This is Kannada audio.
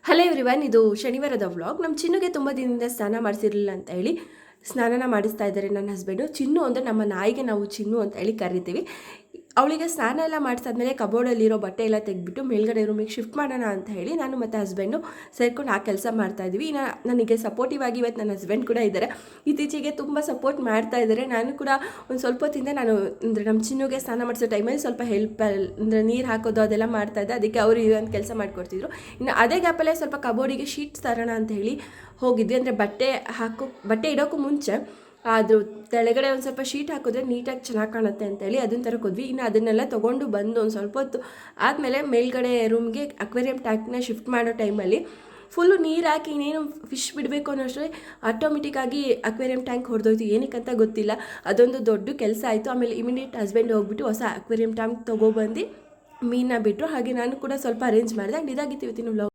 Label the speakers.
Speaker 1: ಹಲೋ ಎವ್ರಿವನ್, ಇದು ಶನಿವಾರದ ವ್ಲಾಗ್. ನಮ್ಮ ಚಿನ್ನುಗೆ ತುಂಬ ದಿನದಿಂದ ಸ್ನಾನ ಮಾಡಿಸಿರಲಿಲ್ಲ ಅಂತ ಹೇಳಿ ಸ್ನಾನನ ಮಾಡಿಸ್ತಾ ಇದ್ದಾರೆ ನನ್ನ ಹಸ್ಬೆಂಡು. ಚಿನ್ನು ಅಂದರೆ ನಮ್ಮ ನಾಯಿಗೆ ನಾವು ಚಿನ್ನು ಅಂತ ಹೇಳಿ ಕರಿತೀವಿ. ಅವಳಿಗೆ ಸ್ನಾನ ಎಲ್ಲ ಮಾಡಿಸಾದ್ಮೇಲೆ ಕಬೋರ್ಡಲ್ಲಿರೋ ಬಟ್ಟೆ ಎಲ್ಲ ತೆಗೆದ್ಬಿಟ್ಟು ಮೇಲ್ಗಡೆ ರೂಮಿಗೆ ಶಿಫ್ಟ್ ಮಾಡೋಣ ಅಂತ ಹೇಳಿ ನಾನು ಮತ್ತು ಹಸ್ಬೆಂಡು ಸೇರ್ಕೊಂಡು ಆ ಕೆಲಸ ಮಾಡ್ತಾಯಿದ್ವಿ. ಇನ್ನು ನನಗೆ ಸಪೋರ್ಟಿವ್ ಆಗಿ ಇವತ್ತು ನನ್ನ ಹಸ್ಬೆಂಡ್ ಕೂಡ ಇದ್ದಾರೆ. ಇತ್ತೀಚೆಗೆ ತುಂಬ ಸಪೋರ್ಟ್ ಮಾಡ್ತಾ ಇದ್ದಾರೆ. ನಾನು ಕೂಡ ಒಂದು ಸ್ವಲ್ಪ ಹೊತ್ತಿಂದ ನಾನು ಅಂದರೆ ನಮ್ಮ ಚಿನ್ನುಗೆ ಸ್ನಾನ ಮಾಡಿಸೋ ಟೈಮಲ್ಲಿ ಸ್ವಲ್ಪ ಹೆಲ್ಪ್ ಅಂದರೆ ನೀರು ಹಾಕೋದು ಅದೆಲ್ಲ ಮಾಡ್ತಾಯಿದ್ದೆ. ಅದಕ್ಕೆ ಅವರು ಒಂದು ಕೆಲಸ ಮಾಡಿಕೊಡ್ತಿದ್ರು. ಇನ್ನು ಅದೇ ಗ್ಯಾಪಲ್ಲೇ ಸ್ವಲ್ಪ ಕಬೋರ್ಡಿಗೆ ಶೀಟ್ಸ್ ತರೋಣ ಅಂತ ಹೇಳಿ ಹೋಗಿದ್ವಿ. ಅಂದರೆ ಬಟ್ಟೆ ಇಡೋಕ್ಕೂ ಮುಂಚೆ ಅದು ತೆಳಗಡೆ ಒಂದು ಸ್ವಲ್ಪ ಶೀಟ್ ಹಾಕಿದ್ರೆ ನೀಟಾಗಿ ಚೆನ್ನಾಗಿ ಕಾಣುತ್ತೆ ಅಂತೇಳಿ ಅದನ್ನ ತರಕೋದ್ವಿ. ಇನ್ನು ಅದನ್ನೆಲ್ಲ ತೊಗೊಂಡು ಬಂದು ಒಂದು ಸ್ವಲ್ಪ ಹೊತ್ತು ಆದಮೇಲೆ ಮೇಲ್ಗಡೆ ರೂಮ್ಗೆ ಅಕ್ವೇರಿಯಂ ಟ್ಯಾಂಕ್ನ ಶಿಫ್ಟ್ ಮಾಡೋ ಟೈಮಲ್ಲಿ ಫುಲ್ಲು ನೀರು ಹಾಕಿ ಇನ್ನೇನು ಫಿಶ್ ಬಿಡಬೇಕು ಅನ್ನೋಷ್ಟರಲ್ಲಿ ಆಟೋಮೆಟಿಕ್ಕಾಗಿ ಅಕ್ವೇರಿಯಂ ಟ್ಯಾಂಕ್ ಹೊಡೆದೋಯ್ತು. ಏನಕ್ಕಂತ ಗೊತ್ತಿಲ್ಲ. ಅದೊಂದು ದೊಡ್ಡ ಕೆಲಸ ಆಯಿತು. ಆಮೇಲೆ ಇಮಿಡಿಯೇಟ್ ಹಸ್ಬೆಂಡ್ ಹೋಗ್ಬಿಟ್ಟು ಹೊಸ ಅಕ್ವೇರಿಯಂ ಟ್ಯಾಂಕ್ ತೊಗೊಬಂದು ಮೀನನ್ನ ಬಿಟ್ಟರು. ಹಾಗೆ ನಾನು ಕೂಡ ಸ್ವಲ್ಪ ಅರೇಂಜ್ ಮಾಡಿದೆ. ಆ್ಯಂಡ್ ಇದಾಗಿತ್ತು ಇವತ್ತಿನ ವ್ಲಾಗ್.